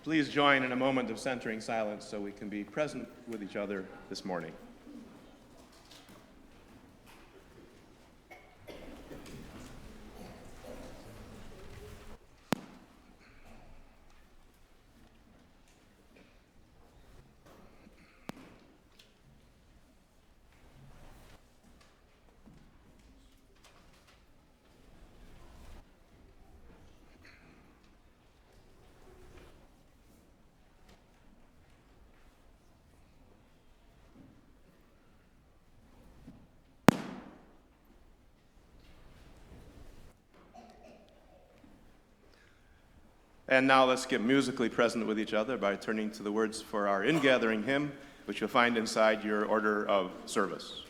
Please join in a moment of centering silence so we can be present with each other this morning. And now let's get musically present with each other by turning to the words for our in-gathering hymn, which you'll find inside your order of service.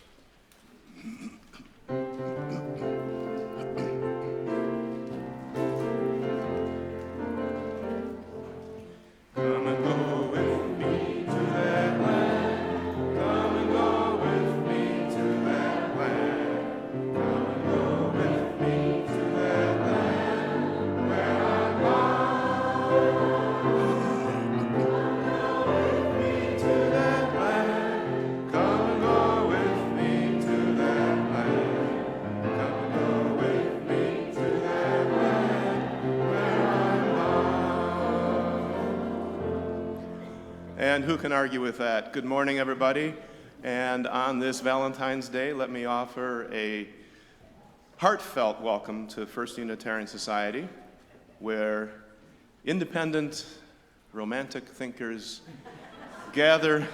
And who can argue with that? Good morning, everybody. And on this Valentine's Day, let me offer a heartfelt welcome to First Unitarian Society, where independent, romantic thinkers gather.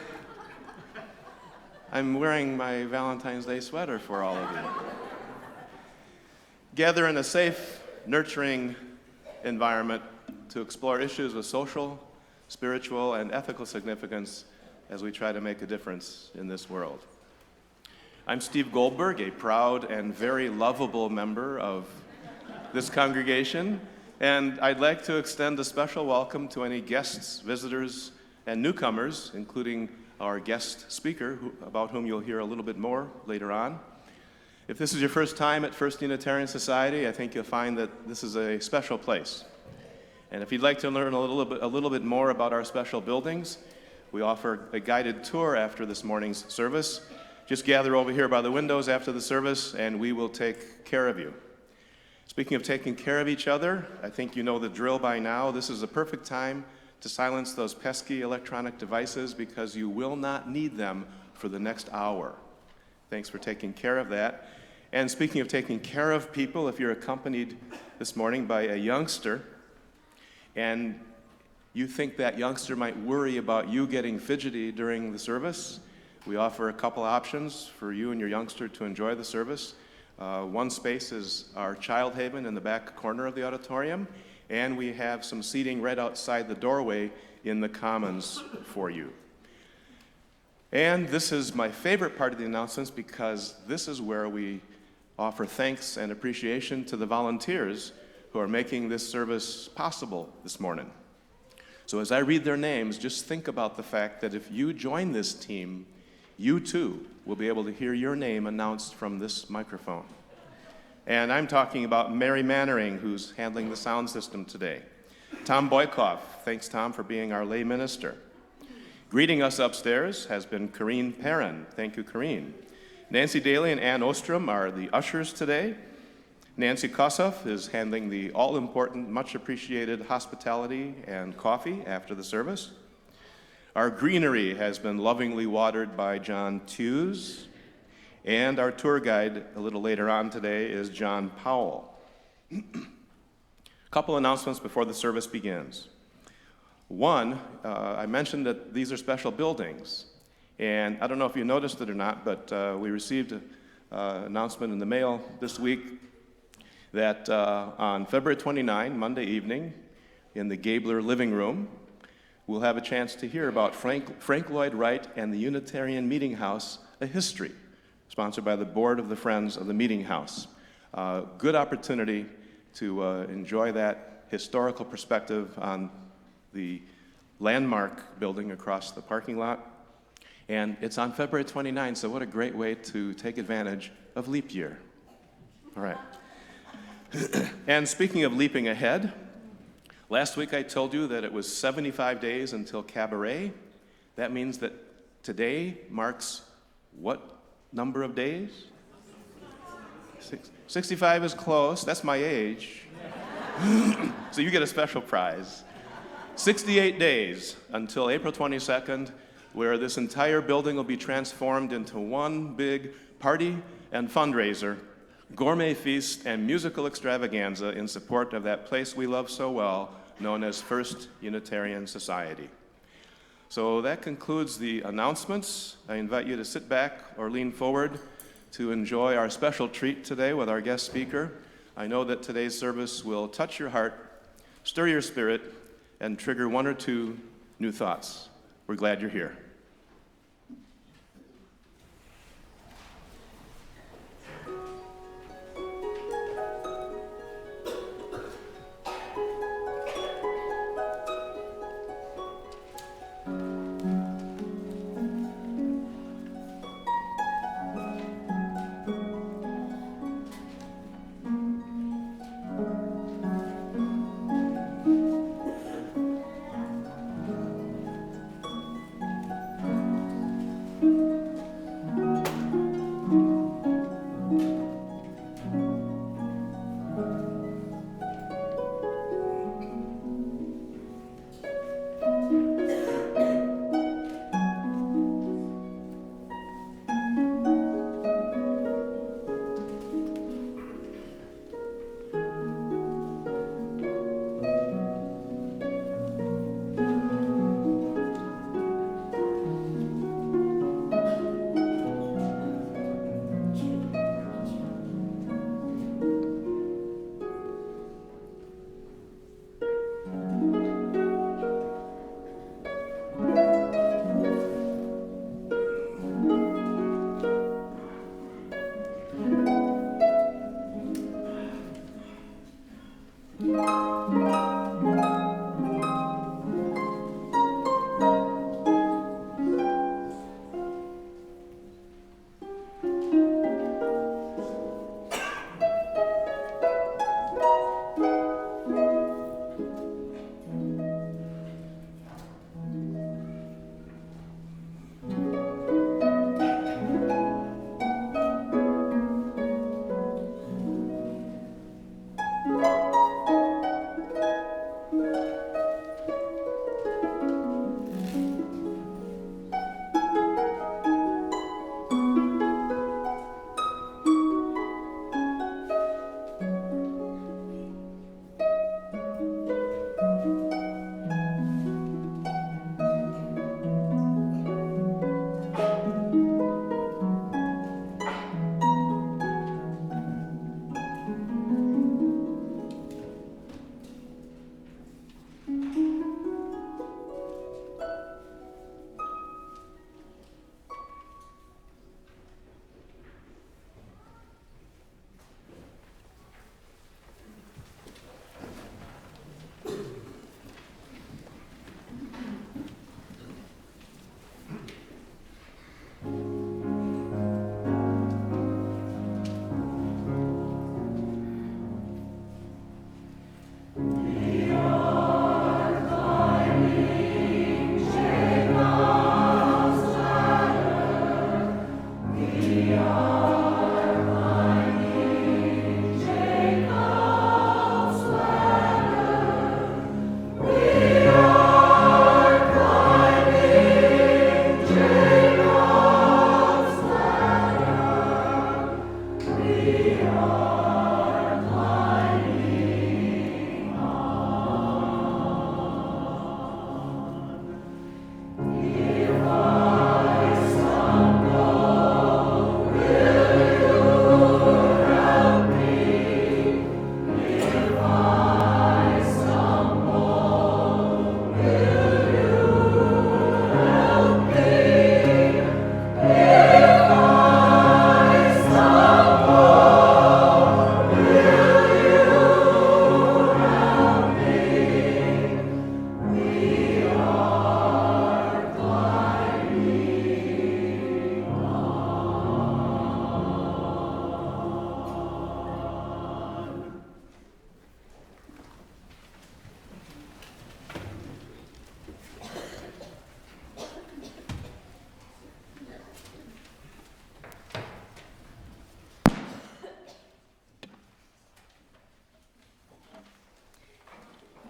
I'm wearing my Valentine's Day sweater for all of you. Gather in a safe, nurturing environment to explore issues of social, spiritual, and ethical significance as we try to make a difference in this world. I'm Steve Goldberg, a proud and very lovable member of this congregation, and I'd like to extend a special welcome to any guests, visitors, and newcomers, including our guest speaker, about whom you'll hear a little bit more later on. If this is your first time at First Unitarian Society, I think you'll find that this is a special place. And if you'd like to learn a little bit more about our special buildings, we offer a guided tour after this morning's service. Just gather over here by the windows after the service, and we will take care of you. Speaking of taking care of each other, I think you know the drill by now. This is a perfect time to silence those pesky electronic devices because you will not need them for the next hour. Thanks for taking care of that. And speaking of taking care of people, if you're accompanied this morning by a youngster, and you think that youngster might worry about you getting fidgety during the service, we offer a couple options for you and your youngster to enjoy the service. One space is our child haven in the back corner of the auditorium, and we have some seating right outside the doorway in the commons for you. And this is my favorite part of the announcements because this is where we offer thanks and appreciation to the volunteers who are making this service possible this morning. So as I read their names, just think about the fact that if you join this team, you too will be able to hear your name announced from this microphone. And I'm talking about Mary Mannering, who's handling the sound system today. Tom Boykoff, thanks Tom for being our lay minister. Greeting us upstairs has been Corrine Perrin. Thank you, Corrine. Nancy Daly and Ann Ostrom are the ushers today. Nancy Kossoff is handling the all-important, much-appreciated hospitality and coffee after the service. Our greenery has been lovingly watered by John Tews, and our tour guide a little later on today is John Powell. A couple announcements before the service begins. One, I mentioned that these are special buildings, and I don't know if you noticed it or not, but we received an announcement in the mail this week that on February 29, Monday evening, in the Gabler living room, we'll have a chance to hear about Frank Lloyd Wright and the Unitarian Meeting House, A History, sponsored by the Board of the Friends of the Meeting House. Good opportunity to enjoy that historical perspective on the landmark building across the parking lot. And it's on February 29, so what a great way to take advantage of leap year. All right. And speaking of leaping ahead, Last week I told you that it was 75 days until Cabaret. That means that today marks what number of days? 65 is close. That's my age. So you get a special prize. 68 days until April 22nd, where this entire building will be transformed into one big party and fundraiser, gourmet feast, and musical extravaganza in support of that place we love so well, known as First Unitarian Society. So that concludes the announcements. I invite you to sit back or lean forward to enjoy our special treat today with our guest speaker. I know that today's service will touch your heart, stir your spirit, and trigger one or two new thoughts. We're glad you're here.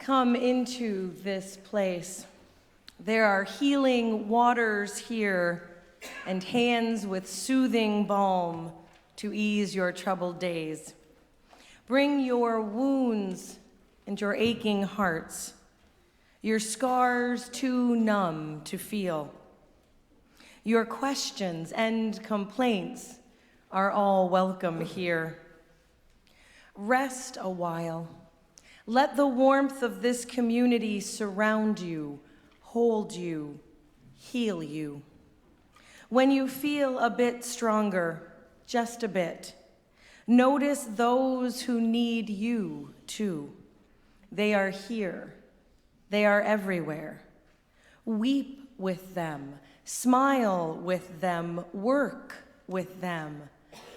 come into this place. There are healing waters here and hands with soothing balm to ease your troubled days. Bring your wounds and your aching hearts, your scars too numb to feel. Your questions and complaints are all welcome here. Rest a while. Let the warmth of this community surround you, hold you, heal you. When you feel a bit stronger, just a bit, notice those who need you too. They are here. They are everywhere. Weep with them, smile with them, work with them,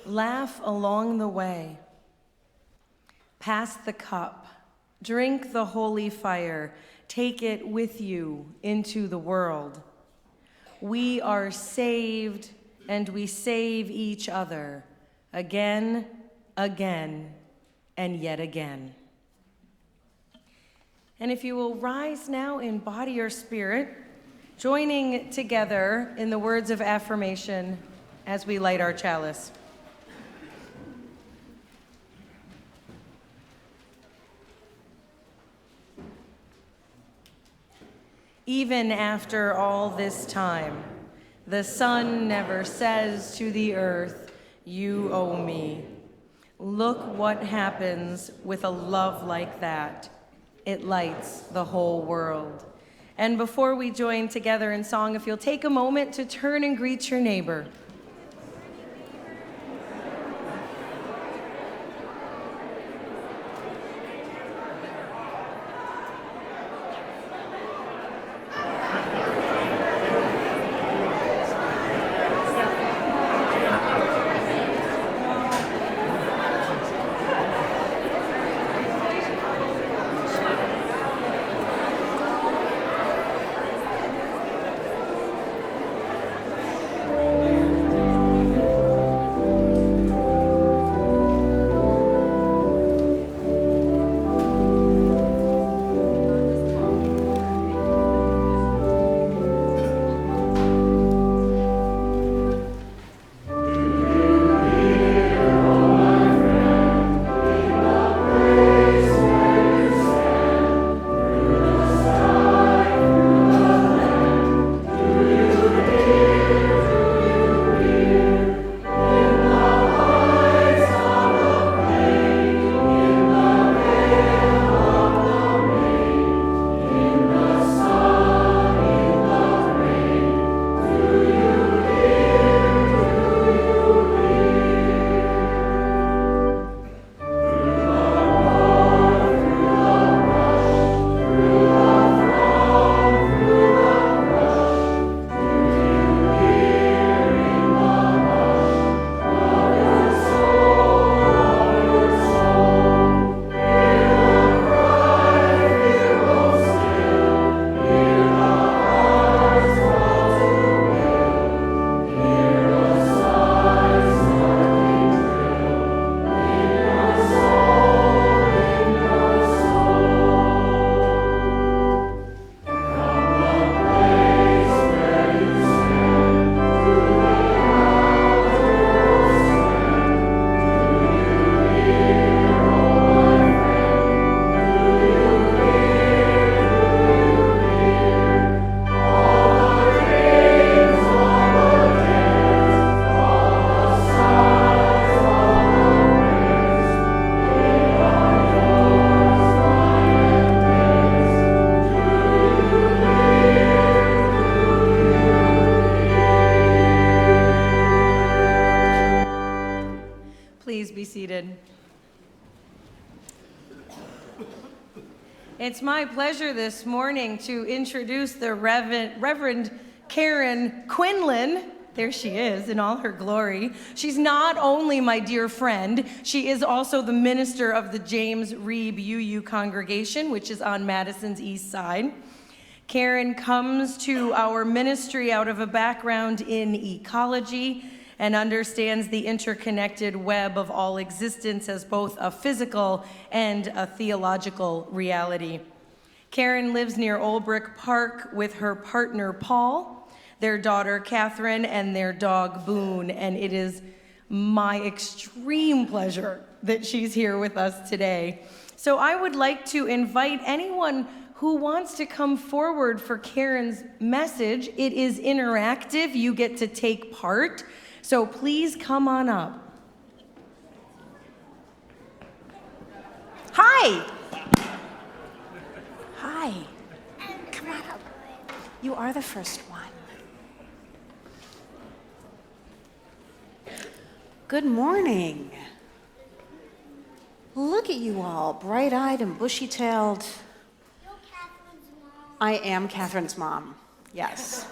laugh along the way. Pass the cup, drink the holy fire, take it with you into the world. We are saved and we save each other again, again, and yet again. And if you will rise now in body or spirit, joining together in the words of affirmation as we light our chalice. Even after all this time, the sun never says to the earth, "You owe me." Look what happens with a love like that. It lights the whole world. And before we join together in song, if you'll take a moment to turn and greet your neighbor. It's my pleasure this morning to introduce the Reverend Karen Quinlan. There she is in all her glory. She's not only my dear friend, she is also the minister of the James Reeb UU congregation, which is on Madison's east side. Karen comes to our ministry out of a background in ecology and understands the interconnected web of all existence as both a physical and a theological reality. Karen lives near Old Brick Park with her partner, Paul, their daughter, Catherine, and their dog, Boone, and it is my extreme pleasure that she's here with us today. So I would like to invite anyone who wants to come forward for Karen's message. It is interactive. You get to take part. So please come on up. Hi. Hi. Come on up. You are the first one. Good morning. Look at you all, bright-eyed and bushy-tailed. You're Catherine's mom. I am Catherine's mom, yes.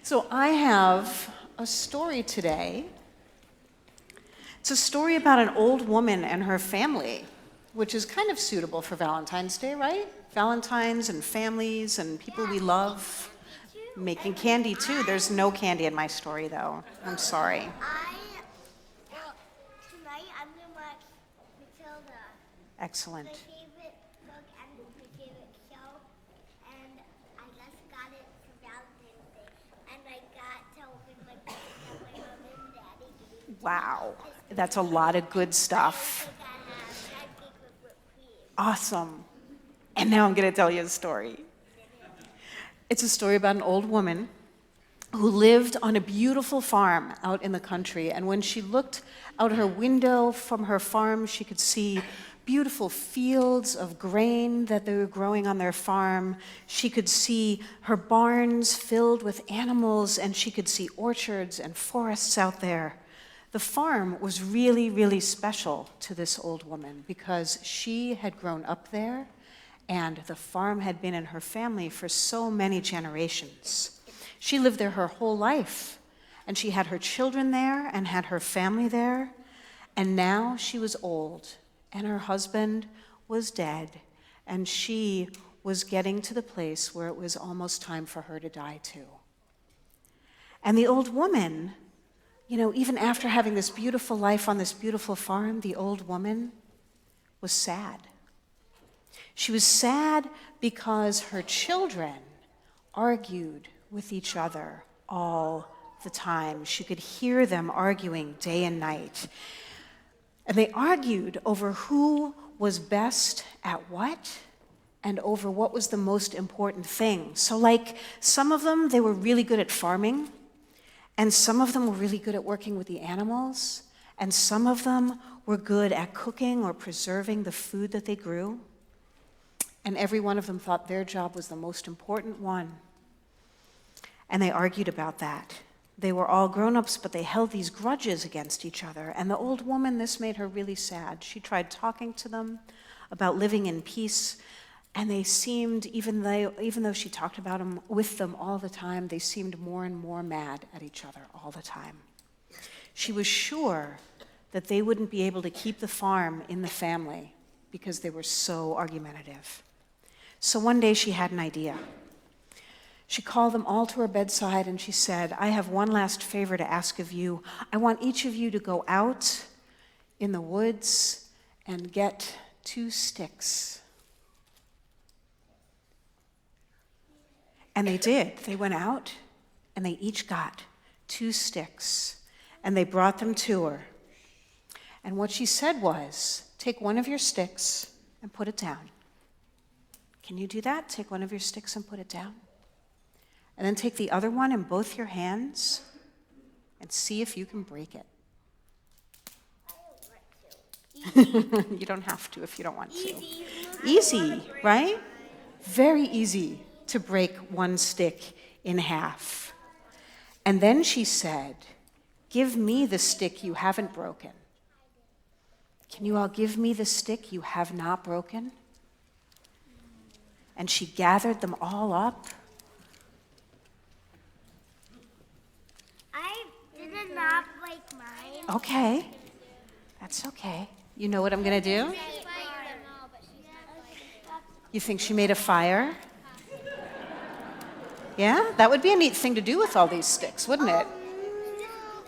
So I have a story today. It's a story about an old woman and her family, which is kind of suitable for Valentine's Day, right? Valentines and families and people we love. Making candy too. There's no candy in my story though. I'm sorry. Tonight I'm gonna watch Matilda. Excellent. My favorite book and my favorite show, and I just got it for Valentine's Day, and I got to open my present that my mom and daddy gave me. Wow. That's a lot of good stuff. I have pancake with whipped cream. Awesome. And now I'm going to tell you a story. It's a story about an old woman who lived on a beautiful farm out in the country. And when she looked out her window from her farm, she could see beautiful fields of grain that they were growing on their farm. She could see her barns filled with animals, and she could see orchards and forests out there. The farm was really, really special to this old woman because she had grown up there, and the farm had been in her family for so many generations. She lived there her whole life, and she had her children there and had her family there, and now she was old, and her husband was dead, and she was getting to the place where it was almost time for her to die too. And the old woman, even after having this beautiful life on this beautiful farm, the old woman was sad. She was sad because her children argued with each other all the time. She could hear them arguing day and night. And they argued over who was best at what and over what was the most important thing. So some of them, they were really good at farming, and some of them were really good at working with the animals, and some of them were good at cooking or preserving the food that they grew. And every one of them thought their job was the most important one. And they argued about that. They were all grown-ups, but they held these grudges against each other. And the old woman, this made her really sad. She tried talking to them about living in peace, and they seemed, even though she talked about them with them all the time, they seemed more and more mad at each other all the time. She was sure that they wouldn't be able to keep the farm in the family because they were so argumentative. So one day she had an idea. She called them all to her bedside and she said, I have one last favor to ask of you. I want each of you to go out in the woods and get 2 sticks. And they did. They went out and they each got 2 sticks and they brought them to her. And what she said was, take one of your sticks and put it down. Can you do that? Take one of your sticks and put it down. And then take the other one in both your hands and see if you can break it. You don't have to if you don't want to. Easy, right? Very easy to break one stick in half. And then she said, give me the stick you haven't broken. Can you all give me the stick you have not broken? And she gathered them all up. I did not break mine. Okay, that's okay. You know what I'm going to do? You think she made a fire? Yeah, that would be a neat thing to do with all these sticks, wouldn't it?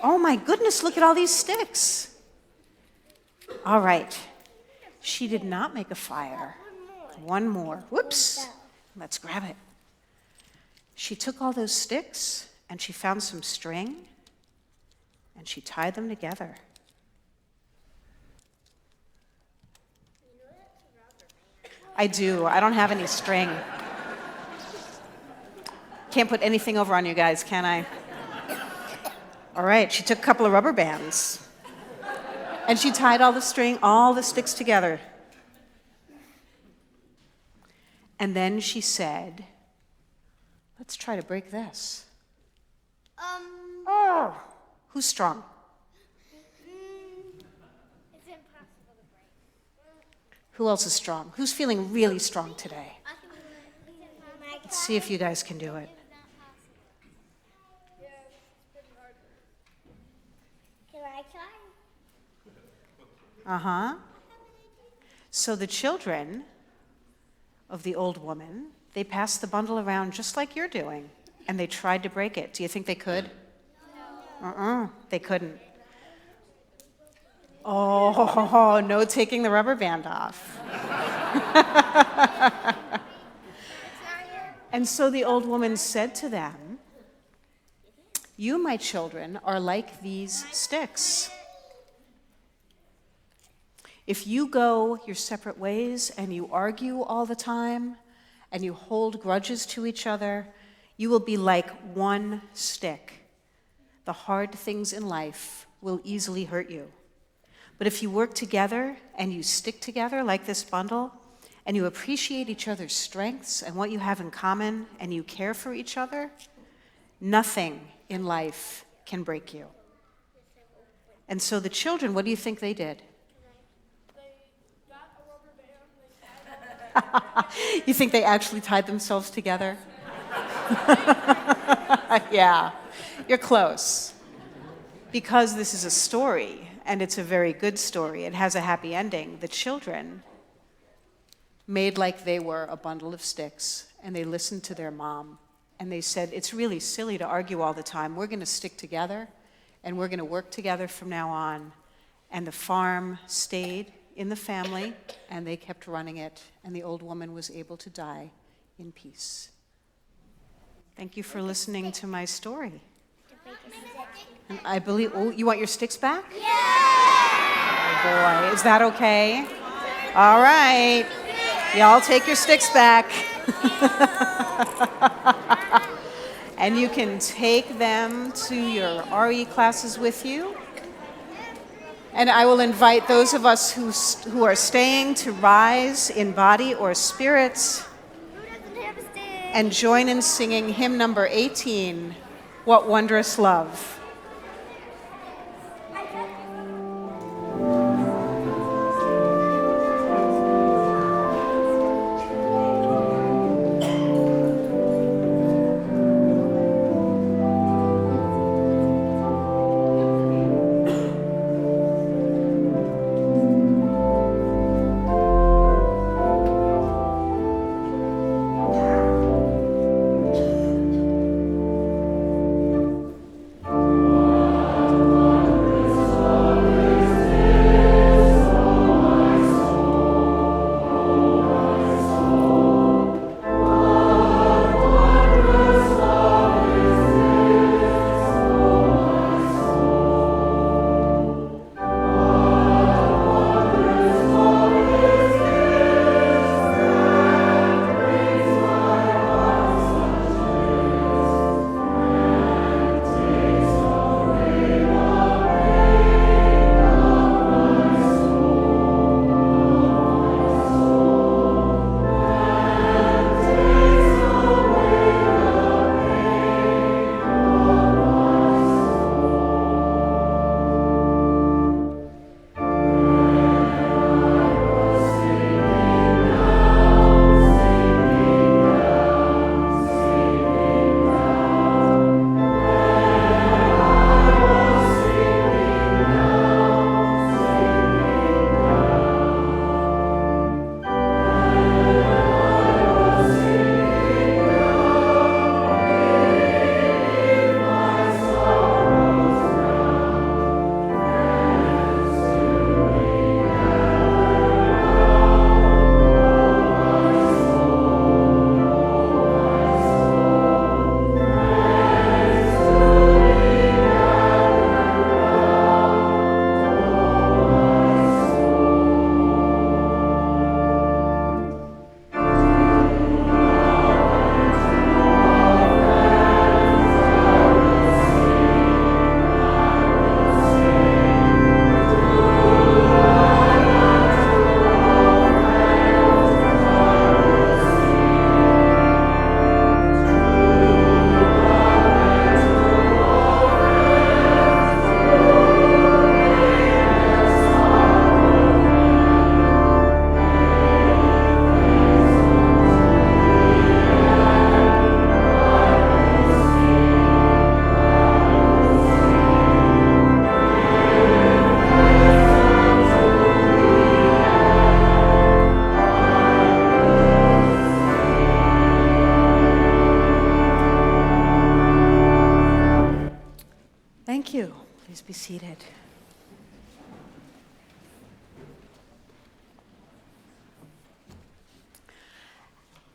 Oh my goodness, look at all these sticks. All right, She did not make a fire. One more. Whoops. Let's grab it. She took all those sticks and she found some string and she tied them together. I do. I don't have any string. Can't put anything over on you guys, can I? All right, she took a couple of rubber bands and she tied all the sticks together. And then she said, let's try to break this. Oh, who's strong? It's impossible to break. Who else is strong? Who's feeling really strong today? Let's see if you guys can do it. Can I try? Uh-huh. So the children of the old woman, they passed the bundle around just like you're doing, and they tried to break it. Do you think they could? No. They couldn't. Oh, no taking the rubber band off. And so the old woman said to them, you, my children, are like these sticks. If you go your separate ways and you argue all the time and you hold grudges to each other, you will be like one stick. The hard things in life will easily hurt you. But if you work together and you stick together like this bundle, and you appreciate each other's strengths and what you have in common, and you care for each other, nothing in life can break you. And so the children, what do you think they did? You think they actually tied themselves together? Yeah, you're close. Because this is a story, and it's a very good story, it has a happy ending, the children made like they were a bundle of sticks, and they listened to their mom, and they said, it's really silly to argue all the time. We're going to stick together, and we're going to work together from now on. And the farm stayed in the family, and they kept running it, and the old woman was able to die in peace. Thank you for listening to my story. And I believe, oh, you want your sticks back? Yeah! Oh boy, is that okay? All right. Y'all take your sticks back. And you can take them to your RE classes with you. And I will invite those of us who are staying to rise in body or spirit and join in singing hymn number 18, What Wondrous Love. Please be seated.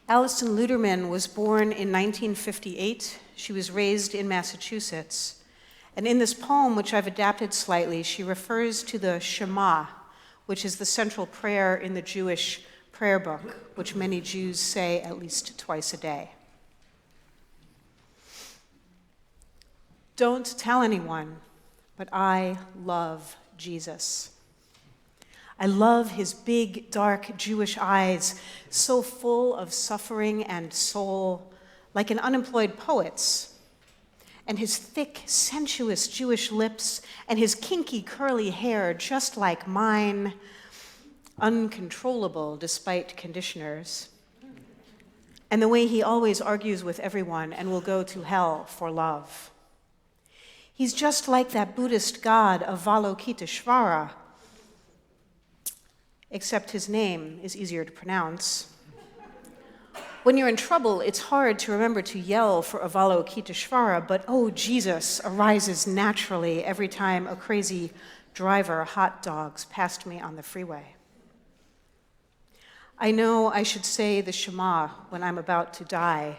Alison Luderman was born in 1958. She was raised in Massachusetts. And in this poem, which I've adapted slightly, she refers to the Shema, which is the central prayer in the Jewish prayer book, which many Jews say at least twice a day. Don't tell anyone, but I love Jesus. I love his big, dark Jewish eyes, so full of suffering and soul, like an unemployed poet's, and his thick, sensuous Jewish lips, and his kinky, curly hair, just like mine, uncontrollable despite conditioners, and the way he always argues with everyone and will go to hell for love. He's just like that Buddhist god Avalokiteshvara, except his name is easier to pronounce. When you're in trouble, it's hard to remember to yell for Avalokiteshvara, but oh, Jesus arises naturally every time a crazy driver hot dogs past me on the freeway. I know I should say the Shema when I'm about to die,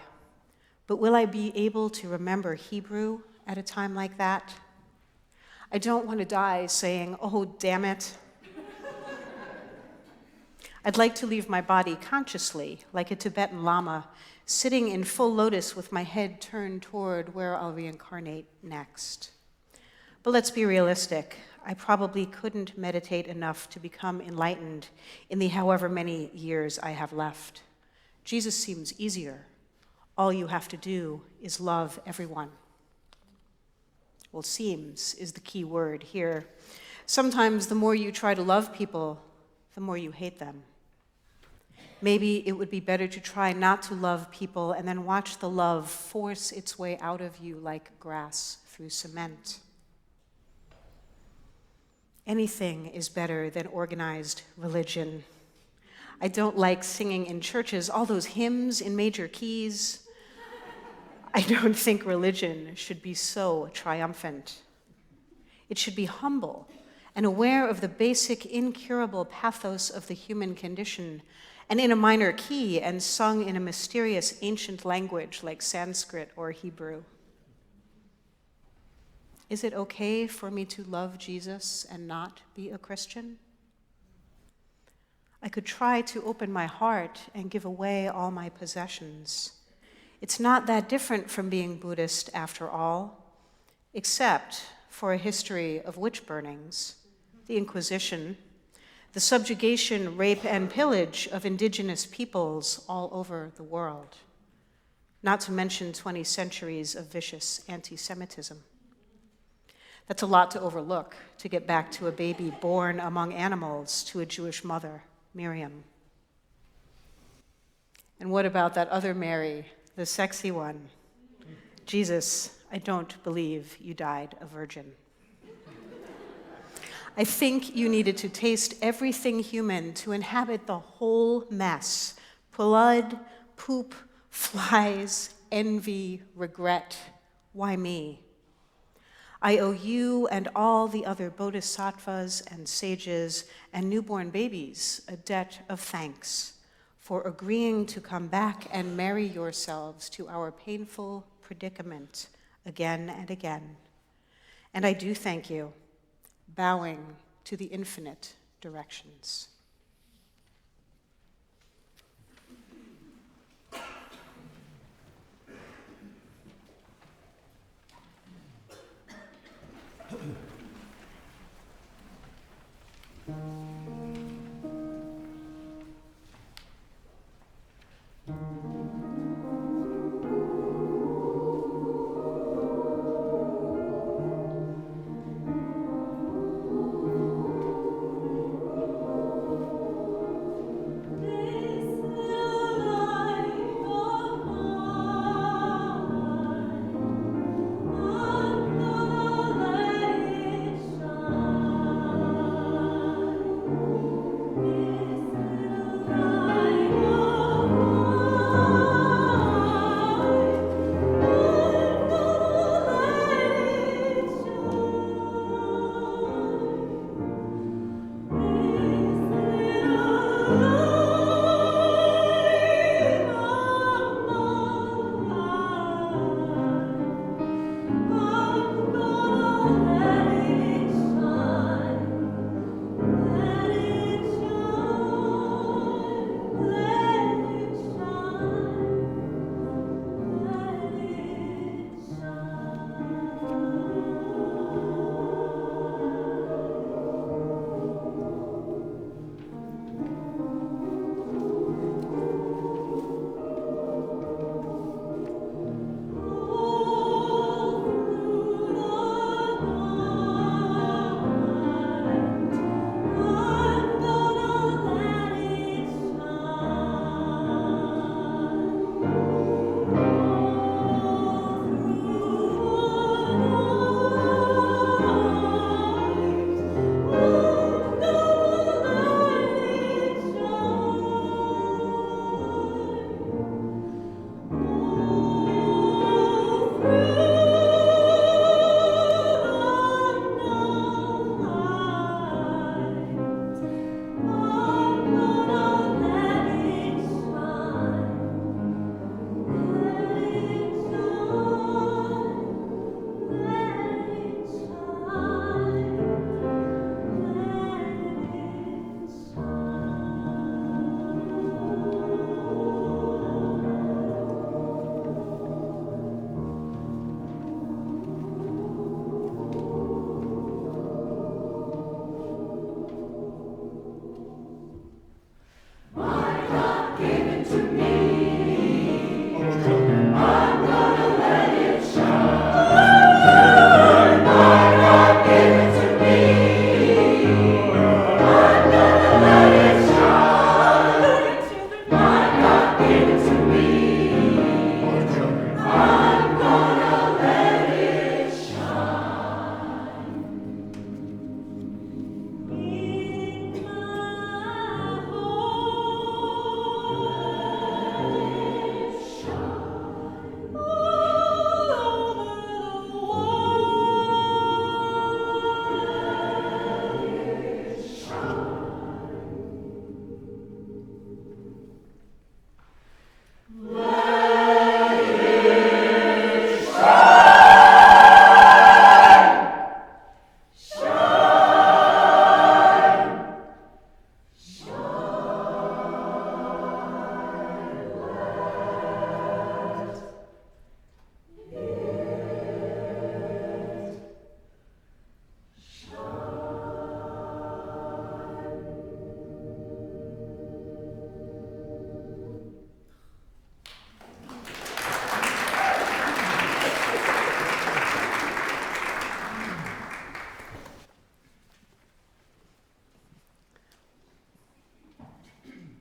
but will I be able to remember Hebrew at a time like that? I don't want to die saying, oh, damn it. I'd like to leave my body consciously, like a Tibetan Lama, sitting in full lotus with my head turned toward where I'll reincarnate next. But let's be realistic. I probably couldn't meditate enough to become enlightened in the however many years I have left. Jesus seems easier. All you have to do is love everyone. Well, seems is the key word here. Sometimes the more you try to love people, the more you hate them. Maybe it would be better to try not to love people and then watch the love force its way out of you like grass through cement. Anything is better than organized religion. I don't like singing in churches, all those hymns in major keys. I don't think religion should be so triumphant. It should be humble and aware of the basic, incurable pathos of the human condition, and in a minor key and sung in a mysterious ancient language like Sanskrit or Hebrew. Is it okay for me to love Jesus and not be a Christian? I could try to open my heart and give away all my possessions. It's not that different from being Buddhist after all, except for a history of witch burnings, the Inquisition, the subjugation, rape, and pillage of indigenous peoples all over the world, not to mention 20 centuries of vicious anti-Semitism. That's a lot to overlook, to get back to a baby born among animals to a Jewish mother, Miriam. And what about that other Mary, the sexy one? Jesus, I don't believe you died a virgin. I think you needed to taste everything human to inhabit the whole mess: blood, poop, flies, envy, regret. Why me? I owe you and all the other bodhisattvas and sages and newborn babies a debt of thanks for agreeing to come back and marry yourselves to our painful predicament again and again. And I do thank you, bowing to the infinite directions.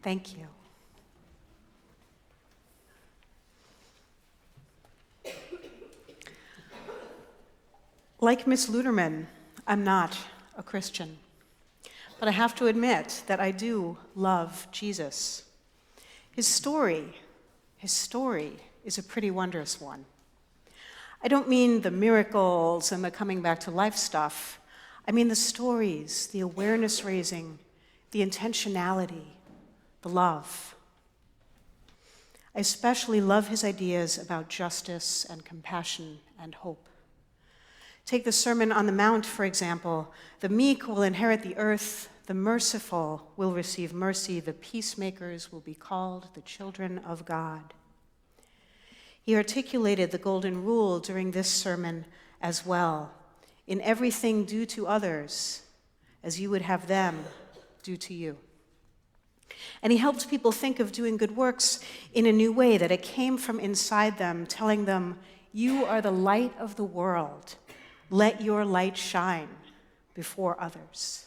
Thank you. Like Miss Luderman, I'm not a Christian, but I have to admit that I do love Jesus. His story is a pretty wondrous one. I don't mean the miracles and the coming back to life stuff. I mean the stories, the awareness raising, the intentionality, the love. I especially love his ideas about justice and compassion and hope. Take the Sermon on the Mount, for example. The meek will inherit the earth, the merciful will receive mercy, the peacemakers will be called the children of God. He articulated the golden rule during this sermon as well. In everything, do to others as you would have them do to you. And he helped people think of doing good works in a new way, that it came from inside them, telling them, you are the light of the world. Let your light shine before others.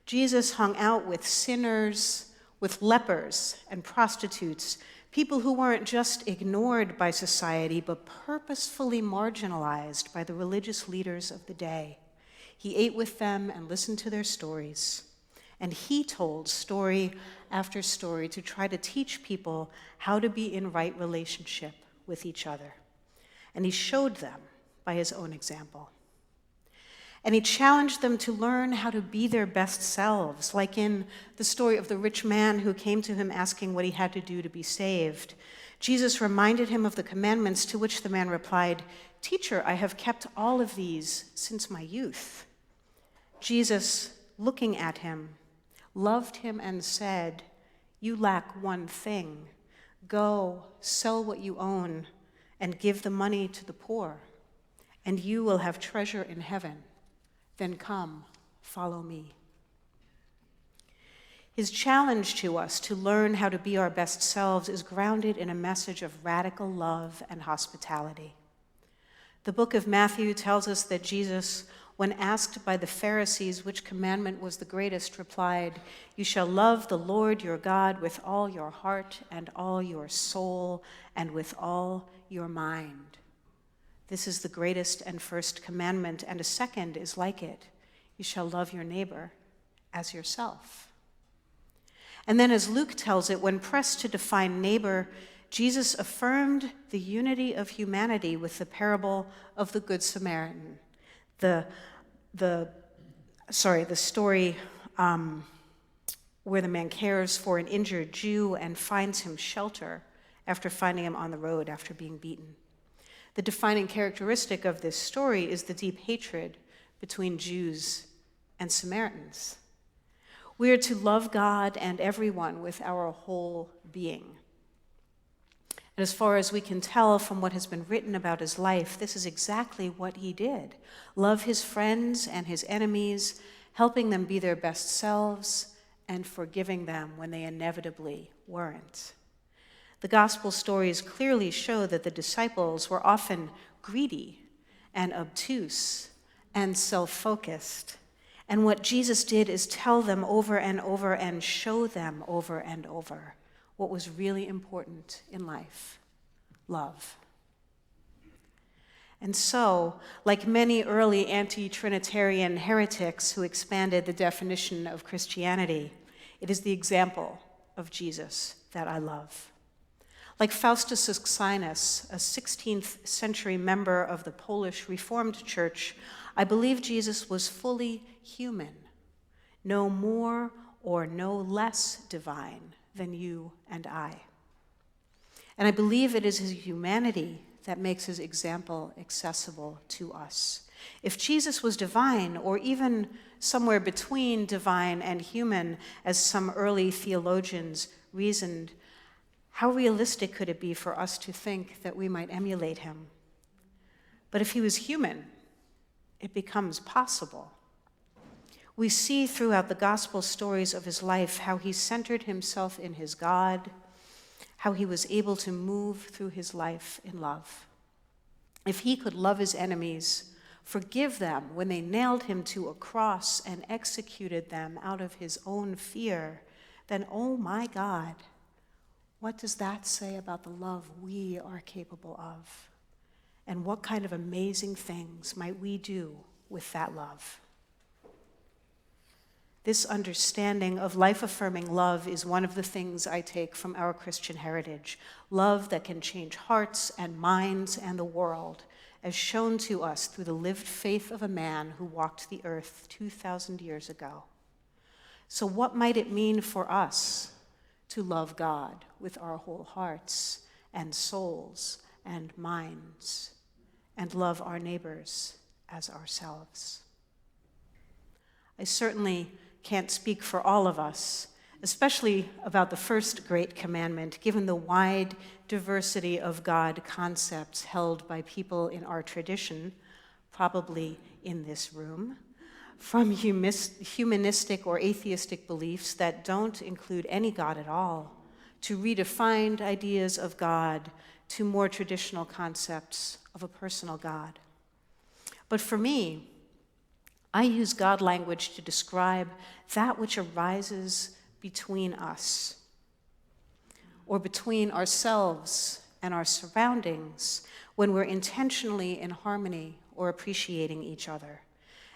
Jesus hung out with sinners, with lepers and prostitutes, people who weren't just ignored by society, but purposefully marginalized by the religious leaders of the day. He ate with them and listened to their stories. And he told story after story to try to teach people how to be in right relationship with each other. And he showed them by his own example. And he challenged them to learn how to be their best selves, like in the story of the rich man who came to him asking what he had to do to be saved. Jesus reminded him of the commandments, to which the man replied, "Teacher, I have kept all of these since my youth." Jesus, looking at him, loved him and said, "You lack one thing. Go, sell what you own, and give the money to the poor, and you will have treasure in heaven. Then come, follow me." His challenge to us to learn how to be our best selves is grounded in a message of radical love and hospitality. The book of Matthew tells us that Jesus, when asked by the Pharisees which commandment was the greatest, replied, "You shall love the Lord your God with all your heart and all your soul and with all your mind. This is the greatest and first commandment, and a second is like it. You shall love your neighbor as yourself." And then, as Luke tells it, when pressed to define neighbor, Jesus affirmed the unity of humanity with the parable of the Good Samaritan. The story where the man cares for an injured Jew and finds him shelter after finding him on the road after being beaten. The defining characteristic of this story is the deep hatred between Jews and Samaritans. We are to love God and everyone with our whole being. And as far as we can tell from what has been written about his life, this is exactly what he did. Love his friends and his enemies, helping them be their best selves, and forgiving them when they inevitably weren't. The gospel stories clearly show that the disciples were often greedy and obtuse and self-focused. And what Jesus did is tell them over and over and show them over and over what was really important in life: love. And so, like many early anti-Trinitarian heretics who expanded the definition of Christianity, it is the example of Jesus that I love. Like Faustus Aquinas, a 16th century member of the Polish Reformed Church, I believe Jesus was fully human, no more or no less divine than you and I. And I believe it is his humanity that makes his example accessible to us. If Jesus was divine, or even somewhere between divine and human, as some early theologians reasoned, how realistic could it be for us to think that we might emulate him? But if he was human, it becomes possible. We see throughout the gospel stories of his life how he centered himself in his God, how he was able to move through his life in love. If he could love his enemies, forgive them when they nailed him to a cross and executed them out of his own fear, then oh my God, what does that say about the love we are capable of? And what kind of amazing things might we do with that love? This understanding of life-affirming love is one of the things I take from our Christian heritage. Love that can change hearts and minds and the world, as shown to us through the lived faith of a man who walked the earth 2,000 years ago. So what might it mean for us to love God with our whole hearts and souls and minds, and love our neighbors as ourselves? I certainly can't speak for all of us, especially about the first great commandment, given the wide diversity of God concepts held by people in our tradition, probably in this room, from humanistic or atheistic beliefs that don't include any God at all, to redefined ideas of God, to more traditional concepts of a personal God. But for me, I use God language to describe that which arises between us, or between ourselves and our surroundings, when we're intentionally in harmony or appreciating each other.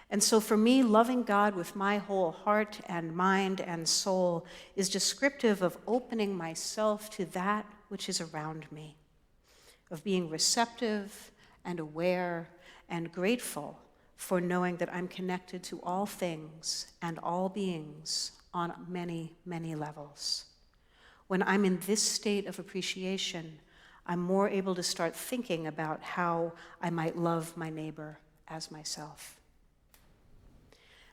And so for me, loving God with my whole heart and mind and soul is descriptive of opening myself to that which is around me, of being receptive and aware and grateful for knowing that I'm connected to all things and all beings on many, many levels. When I'm in this state of appreciation, I'm more able to start thinking about how I might love my neighbor as myself.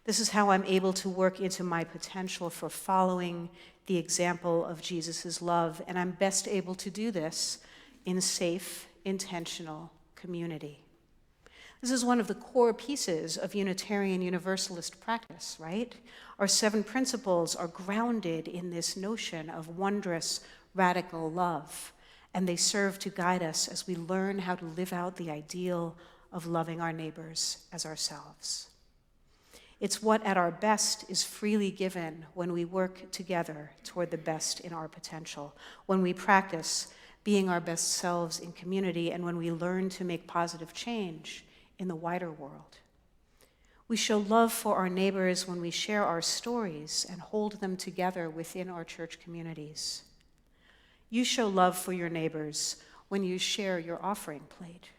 This is how I'm able to work into my potential for following the example of Jesus' love, and I'm best able to do this in safe, intentional community. This is one of the core pieces of Unitarian Universalist practice, right? Our 7 principles are grounded in this notion of wondrous, radical love, and they serve to guide us as we learn how to live out the ideal of loving our neighbors as ourselves. It's what at our best is freely given when we work together toward the best in our potential, when we practice being our best selves in community, and when we learn to make positive change in the wider world. We show love for our neighbors when we share our stories and hold them together within our church communities. You show love for your neighbors when you share your offering plate,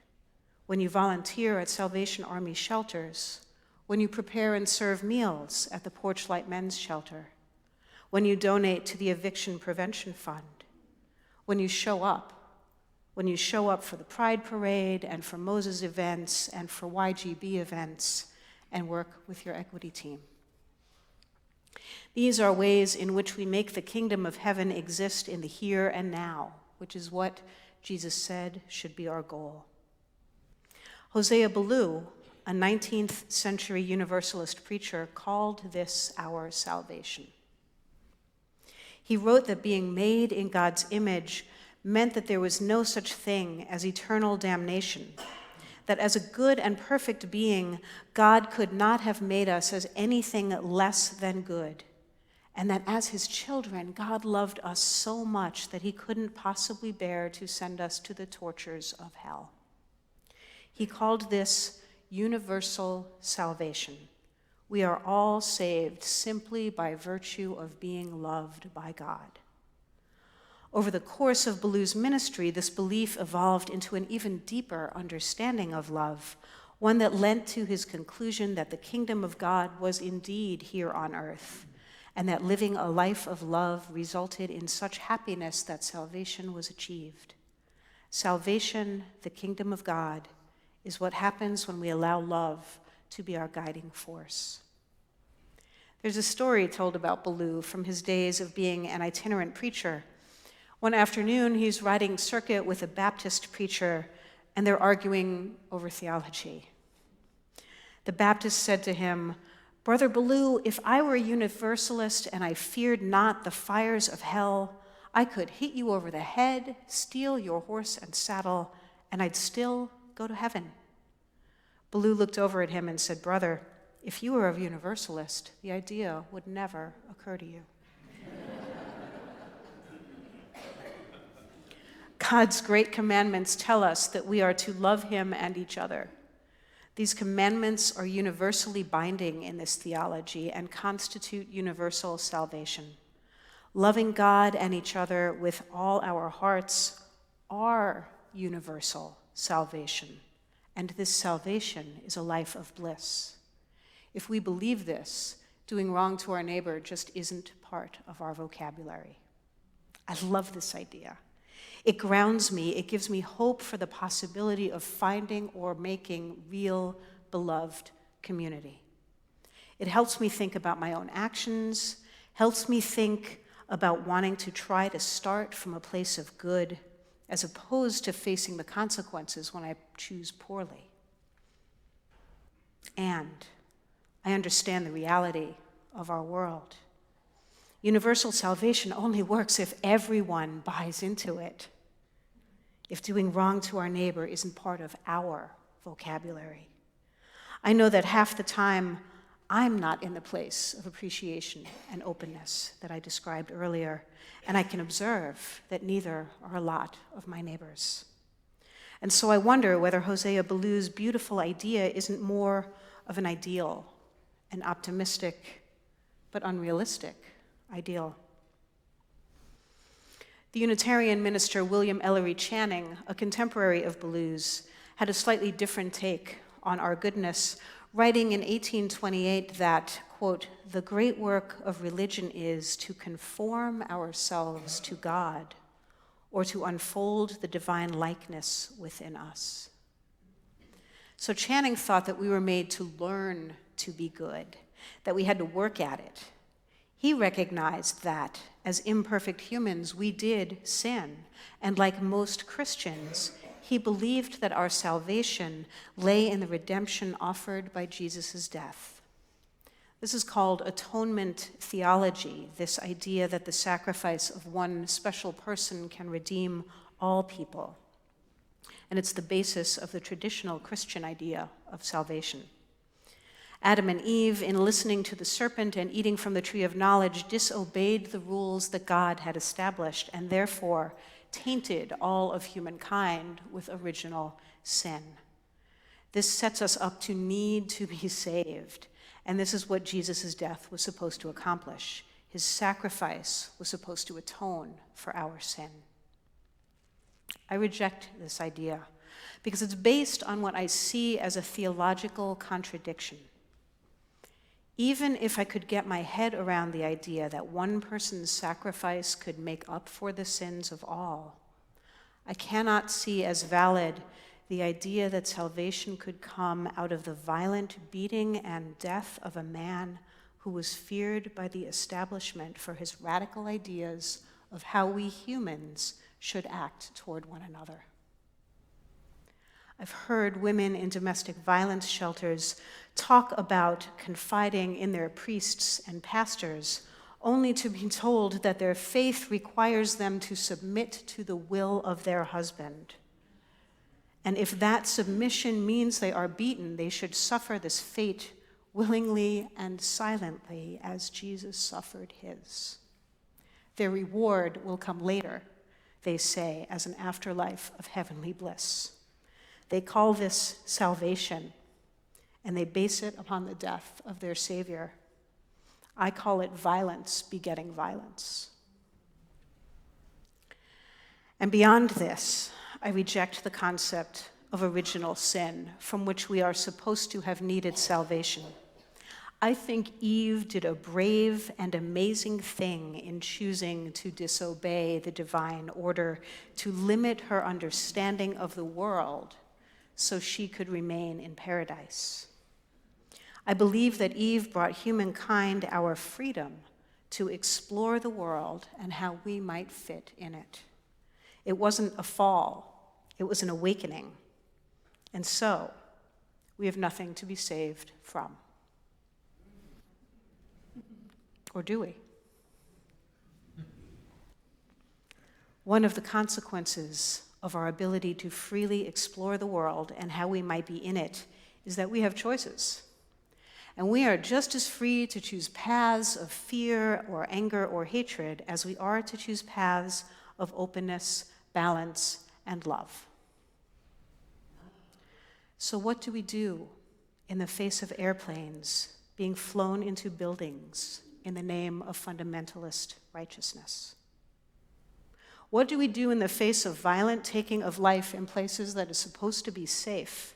when you volunteer at Salvation Army shelters, when you prepare and serve meals at the Porchlight Men's Shelter, when you donate to the Eviction Prevention Fund, when you show up for the Pride Parade and for Moses events and for YGB events and work with your equity team. These are ways in which we make the kingdom of heaven exist in the here and now, which is what Jesus said should be our goal. Hosea Ballou, a 19th century Universalist preacher, called this our salvation. He wrote that being made in God's image meant that there was no such thing as eternal damnation, that as a good and perfect being, God could not have made us as anything less than good, and that as his children, God loved us so much that he couldn't possibly bear to send us to the tortures of hell. He called this universal salvation. We are all saved simply by virtue of being loved by God. Over the course of Ballou's ministry, this belief evolved into an even deeper understanding of love, one that led to his conclusion that the kingdom of God was indeed here on earth, and that living a life of love resulted in such happiness that salvation was achieved. Salvation, the kingdom of God, is what happens when we allow love to be our guiding force. There's a story told about Ballou from his days of being an itinerant preacher. One afternoon, he's riding circuit with a Baptist preacher, and they're arguing over theology. The Baptist said to him, "Brother Ballou, if I were a Universalist and I feared not the fires of hell, I could hit you over the head, steal your horse and saddle, and I'd still go to heaven." Ballou looked over at him and said, "Brother, if you were a Universalist, the idea would never occur to you." God's great commandments tell us that we are to love him and each other. These commandments are universally binding in this theology and constitute universal salvation. Loving God and each other with all our hearts are universal salvation, and this salvation is a life of bliss. If we believe this, doing wrong to our neighbor just isn't part of our vocabulary. I love this idea. It grounds me. It gives me hope for the possibility of finding or making real, beloved community. It helps me think about my own actions, helps me think about wanting to try to start from a place of good, as opposed to facing the consequences when I choose poorly. And I understand the reality of our world. Universal salvation only works if everyone buys into it. If doing wrong to our neighbor isn't part of our vocabulary. I know that half the time I'm not in the place of appreciation and openness that I described earlier, and I can observe that neither are a lot of my neighbors. And so I wonder whether Hosea Ballew's beautiful idea isn't more of an ideal, an optimistic but unrealistic ideal. The Unitarian minister William Ellery Channing, a contemporary of Ballew's, had a slightly different take on our goodness, writing in 1828 that, quote, "The great work of religion is to conform ourselves to God, or to unfold the divine likeness within us." So Channing thought that we were made to learn to be good, that we had to work at it. He recognized that, as imperfect humans, we did sin, and like most Christians, he believed that our salvation lay in the redemption offered by Jesus' death. This is called atonement theology, this idea that the sacrifice of one special person can redeem all people. And it's the basis of the traditional Christian idea of salvation. Adam and Eve, in listening to the serpent and eating from the tree of knowledge, disobeyed the rules that God had established and therefore tainted all of humankind with original sin. This sets us up to need to be saved, and this is what Jesus' death was supposed to accomplish. His sacrifice was supposed to atone for our sin. I reject this idea because it's based on what I see as a theological contradiction. Even if I could get my head around the idea that one person's sacrifice could make up for the sins of all, I cannot see as valid the idea that salvation could come out of the violent beating and death of a man who was feared by the establishment for his radical ideas of how we humans should act toward one another. I've heard women in domestic violence shelters talk about confiding in their priests and pastors, only to be told that their faith requires them to submit to the will of their husband. And if that submission means they are beaten, they should suffer this fate willingly and silently as Jesus suffered his. Their reward will come later, they say, as an afterlife of heavenly bliss. They call this salvation, and they base it upon the death of their Savior. I call it violence begetting violence. And beyond this, I reject the concept of original sin from which we are supposed to have needed salvation. I think Eve did a brave and amazing thing in choosing to disobey the divine order, to limit her understanding of the world so she could remain in paradise. I believe that Eve brought humankind our freedom to explore the world and how we might fit in it. It wasn't a fall, it was an awakening. And so, we have nothing to be saved from. Or do we? One of the consequences of our ability to freely explore the world and how we might be in it is that we have choices. And we are just as free to choose paths of fear or anger or hatred as we are to choose paths of openness, balance, and love. So what do we do in the face of airplanes being flown into buildings in the name of fundamentalist righteousness? What do we do in the face of violent taking of life in places that is supposed to be safe,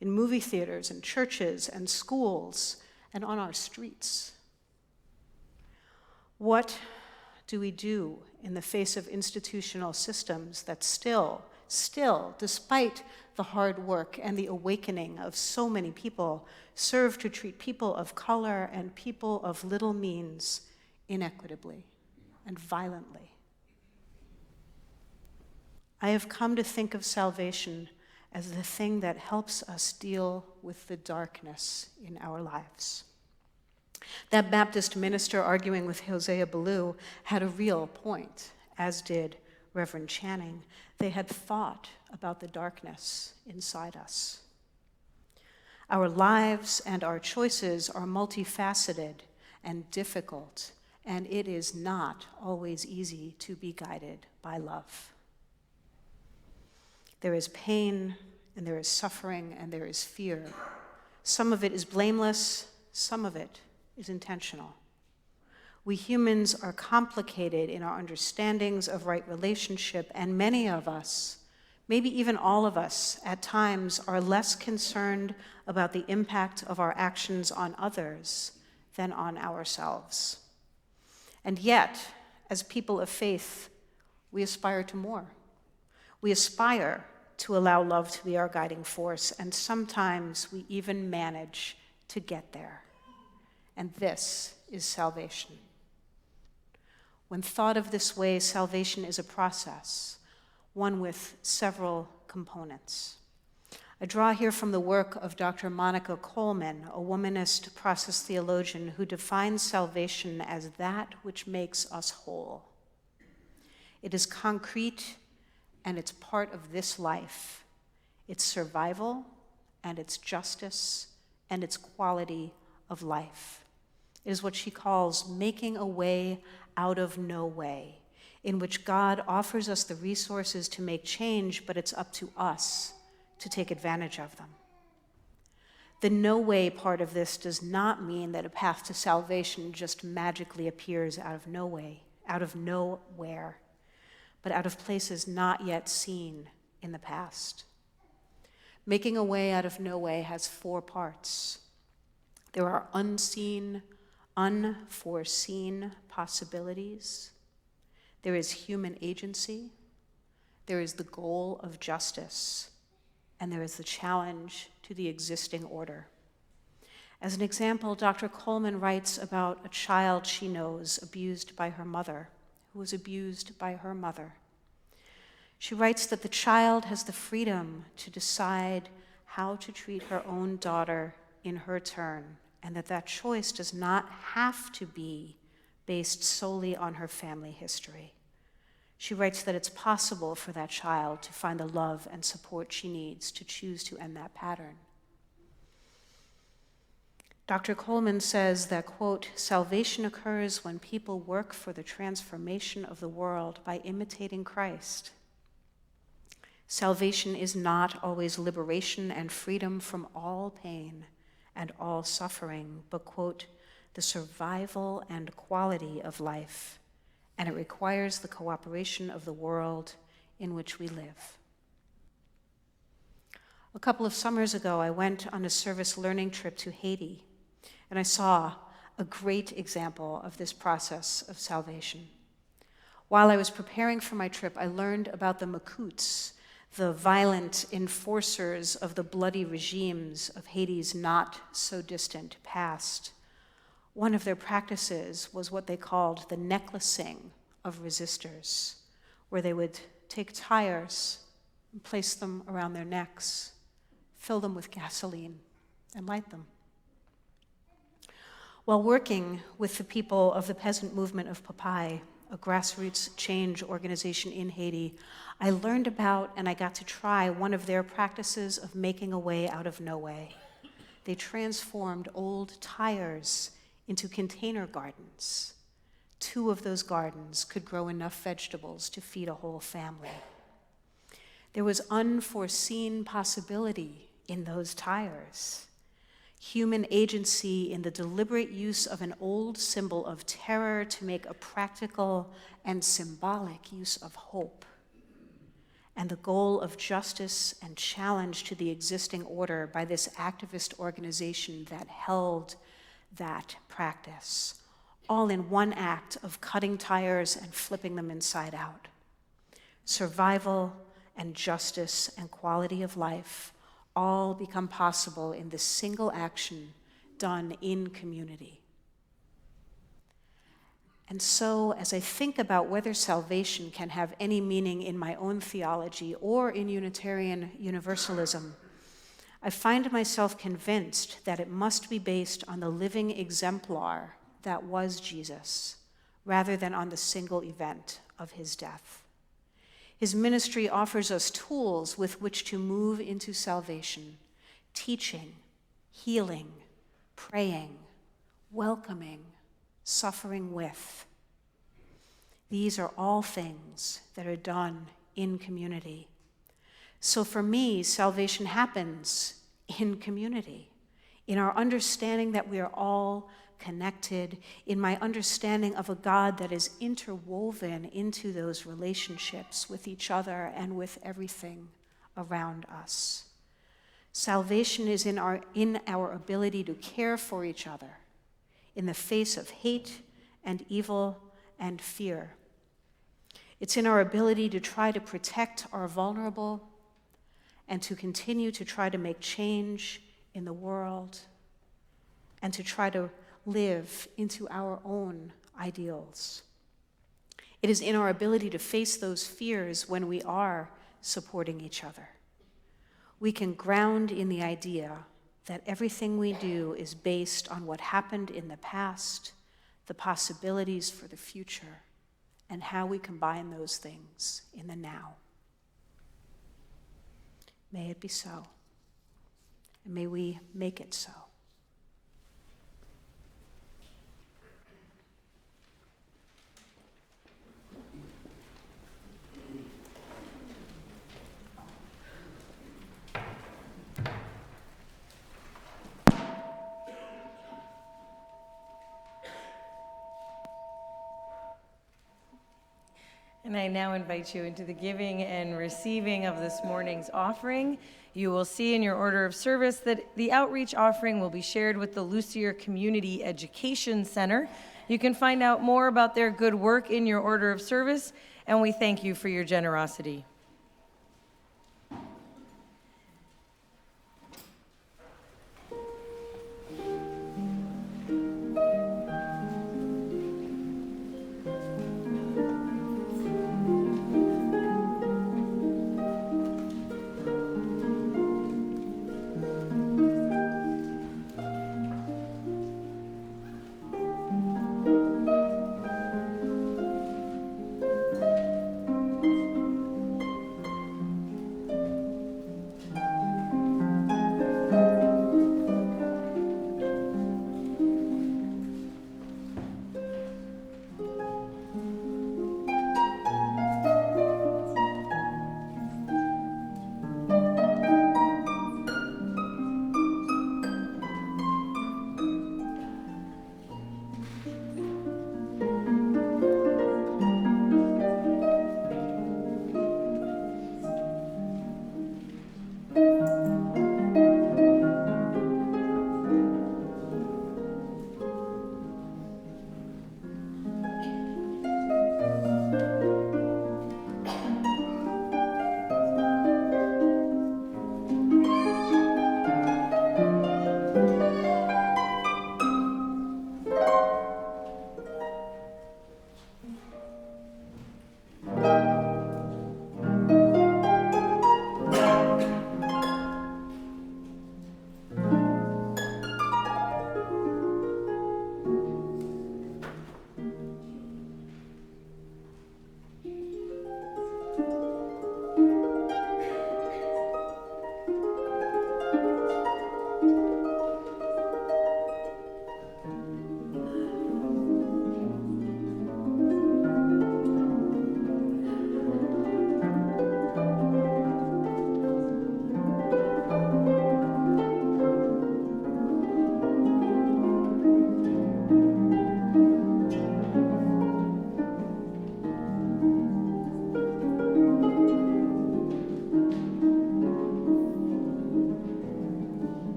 in movie theaters and churches and schools and on our streets? What do we do in the face of institutional systems that still, despite the hard work and the awakening of so many people, serve to treat people of color and people of little means inequitably and violently? I have come to think of salvation as the thing that helps us deal with the darkness in our lives. That Baptist minister arguing with Hosea Ballou had a real point, as did Reverend Channing. They had thought about the darkness inside us. Our lives and our choices are multifaceted and difficult, and it is not always easy to be guided by love. There is pain, and there is suffering, and there is fear. Some of it is blameless, some of it is intentional. We humans are complicated in our understandings of right relationship, and many of us, maybe even all of us, at times are less concerned about the impact of our actions on others than on ourselves. And yet, as people of faith, we aspire to more. We aspire to allow love to be our guiding force, and sometimes we even manage to get there. And this is salvation. When thought of this way, salvation is a process, one with several components. I draw here from the work of Dr. Monica Coleman, a womanist process theologian who defines salvation as that which makes us whole. It is concrete, and it's part of this life. It's survival, and it's justice, and it's quality of life. It is what she calls making a way out of no way, in which God offers us the resources to make change, but it's up to us to take advantage of them. The no way part of this does not mean that a path to salvation just magically appears out of nowhere, but out of places not yet seen in the past. Making a way out of no way has 4 parts. There are unseen, unforeseen possibilities. There is human agency. There is the goal of justice. And there is the challenge to the existing order. As an example, Dr. Coleman writes about a child she knows abused by her mother, who was abused by her mother. She writes that the child has the freedom to decide how to treat her own daughter in her turn, and that choice does not have to be based solely on her family history. She writes that it's possible for that child to find the love and support she needs to choose to end that pattern. Dr. Coleman says that, quote, salvation occurs when people work for the transformation of the world by imitating Christ. Salvation is not always liberation and freedom from all pain and all suffering, but, quote, the survival and quality of life, and it requires the cooperation of the world in which we live. A couple of summers ago, I went on a service learning trip to Haiti, and I saw a great example of this process of salvation. While I was preparing for my trip, I learned about the Macoutes, the violent enforcers of the bloody regimes of Haiti's not-so-distant past. One of their practices was what they called the necklacing of resistors, where they would take tires and place them around their necks, fill them with gasoline, and light them. While working with the people of the peasant movement of Papai, a grassroots change organization in Haiti, I learned about and I got to try one of their practices of making a way out of no way. They transformed old tires into container gardens. 2 of those gardens could grow enough vegetables to feed a whole family. There was unforeseen possibility in those tires. Human agency in the deliberate use of an old symbol of terror to make a practical and symbolic use of hope. And the goal of justice and challenge to the existing order by this activist organization that held that practice, all in one act of cutting tires and flipping them inside out. Survival and justice and quality of life all become possible in this single action done in community. And so, as I think about whether salvation can have any meaning in my own theology or in Unitarian Universalism, I find myself convinced that it must be based on the living exemplar that was Jesus, rather than on the single event of his death. His ministry offers us tools with which to move into salvation, teaching, healing, praying, welcoming, suffering with. These are all things that are done in community. So for me, salvation happens in community, in our understanding that we are all connected, in my understanding of a God that is interwoven into those relationships with each other and with everything around us. Salvation is in our ability to care for each other in the face of hate and evil and fear. It's in our ability to try to protect our vulnerable and to continue to try to make change in the world and to try to live into our own ideals. It is in our ability to face those fears when we are supporting each other. We can ground in the idea that everything we do is based on what happened in the past, the possibilities for the future, and how we combine those things in the now. May it be so, and may we make it so. And I now invite you into the giving and receiving of this morning's offering. You will see in your order of service that the outreach offering will be shared with the Lucier Community Education Center. You can find out more about their good work in your order of service, and we thank you for your generosity.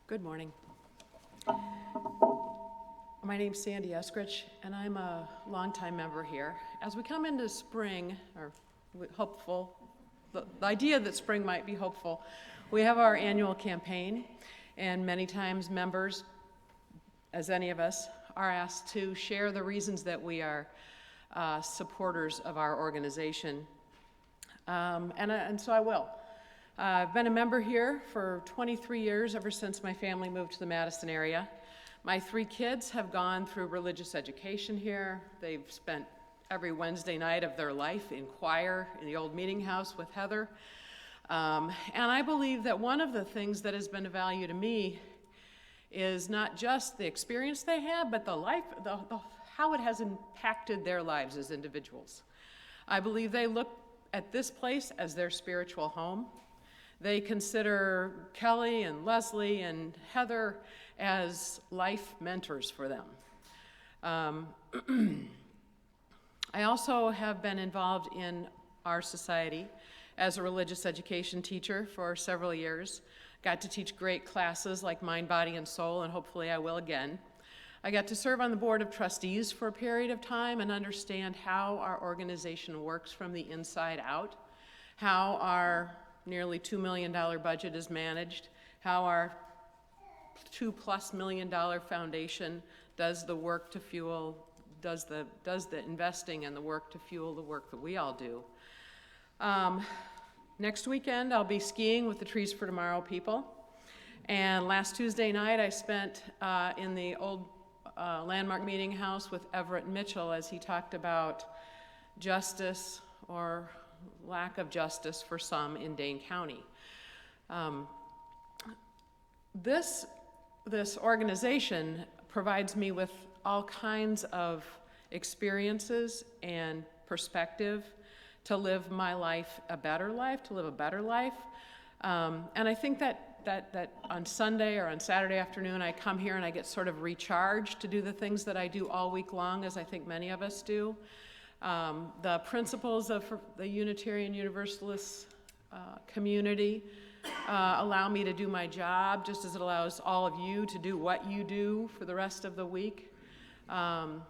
Good morning. My name's Sandy Eskridge, and I'm a longtime member here. As we come into spring, or hopeful, the idea that spring might be hopeful, we have our annual campaign, and many times members, as any of us, are asked to share the reasons that we are supporters of our organization. And so I will. I've been a member here for 23 years, ever since my family moved to the Madison area. My 3 kids have gone through religious education here. They've spent every Wednesday night of their life in choir in the old meeting house with Heather. And I believe that one of the things that has been of value to me is not just the experience they had, but the life, how it has impacted their lives as individuals. I believe they look at this place as their spiritual home. They consider Kelly and Leslie and Heather as life mentors for them. I also have been involved in our society as a religious education teacher for several years. Got to teach great classes like Mind, Body, and Soul, and hopefully I will again. I got to serve on the board of trustees for a period of time and understand how our organization works from the inside out, how our nearly $2 million budget is managed, how our $2+ million foundation does the work to fuel, does the investing and the work to fuel the work that we all do. Next weekend, I'll be skiing with the Trees for Tomorrow people. And last Tuesday night, I spent in the old Landmark Meeting House with Everett Mitchell as he talked about justice or lack of justice for some in Dane County. This organization provides me with all kinds of experiences and perspective to live my life a better life, to live a better life. And I think that on Sunday or on Saturday afternoon, I come here and I get sort of recharged to do the things that I do all week long, as I think many of us do. The principles of the Unitarian Universalist community allow me to do my job, just as it allows all of you to do what you do for the rest of the week. I'm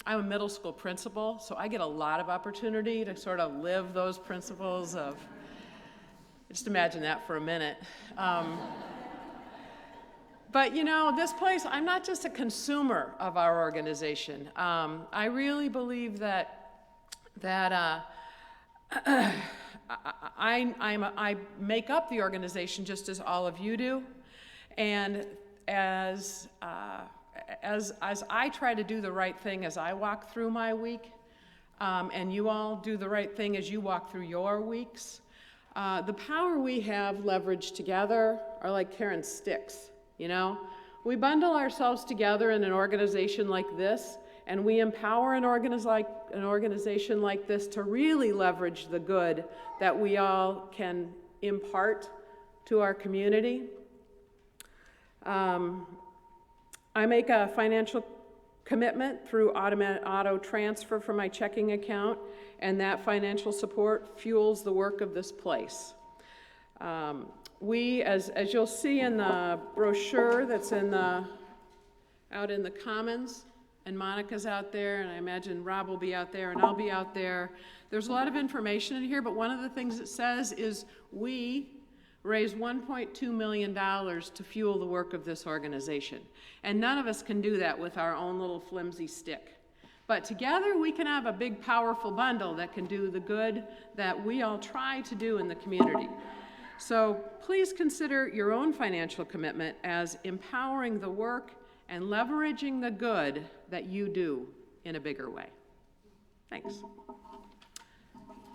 a middle school principal, so I get a lot of opportunity to sort of live those principles of, just imagine that for a minute. But you know, this place, I'm not just a consumer of our organization. I really believe that I make up the organization just as all of you do, and as I try to do the right thing as I walk through my week, and you all do the right thing as you walk through your weeks, the power we have leveraged together are like Karen's sticks, you know? We bundle ourselves together in an organization like this, and we empower an organization like this to really leverage the good that we all can impart to our community. I make a financial commitment through automatic auto transfer from my checking account, and that financial support fuels the work of this place. We, as you'll see in the brochure that's out in the Commons, and Monica's out there, and I imagine Rob will be out there, and I'll be out there. There's a lot of information in here, but one of the things it says is we raise $1.2 million to fuel the work of this organization. And none of us can do that with our own little flimsy stick. But together we can have a big, powerful bundle that can do the good that we all try to do in the community. So please consider your own financial commitment as empowering the work and leveraging the good that you do in a bigger way. Thanks.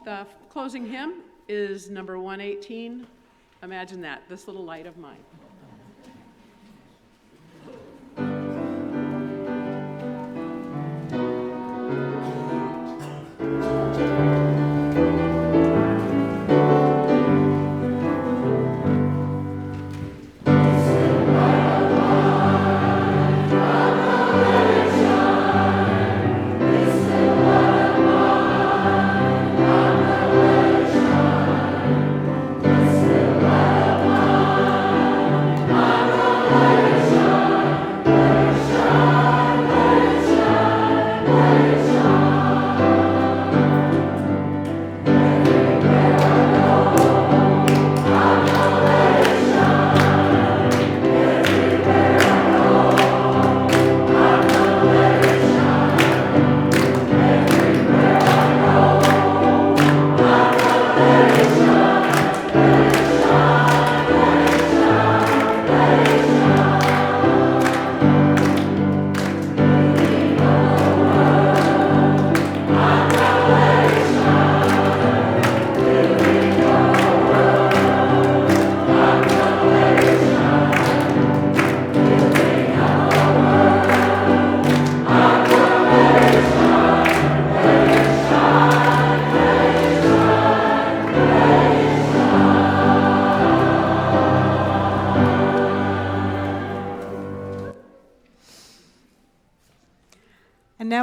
The closing hymn is number 118. Imagine that, this little light of mine.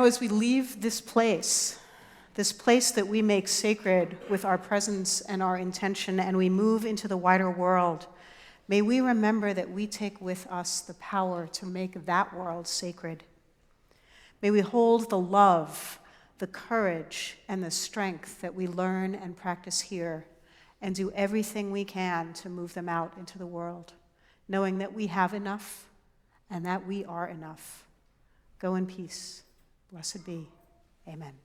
now, as we leave this place that we make sacred with our presence and our intention, and we move into the wider world, may we remember that we take with us the power to make that world sacred. May we hold the love, the courage, and the strength that we learn and practice here, and do everything we can to move them out into the world, knowing that we have enough and that we are enough. Go in peace. Blessed be. Amen.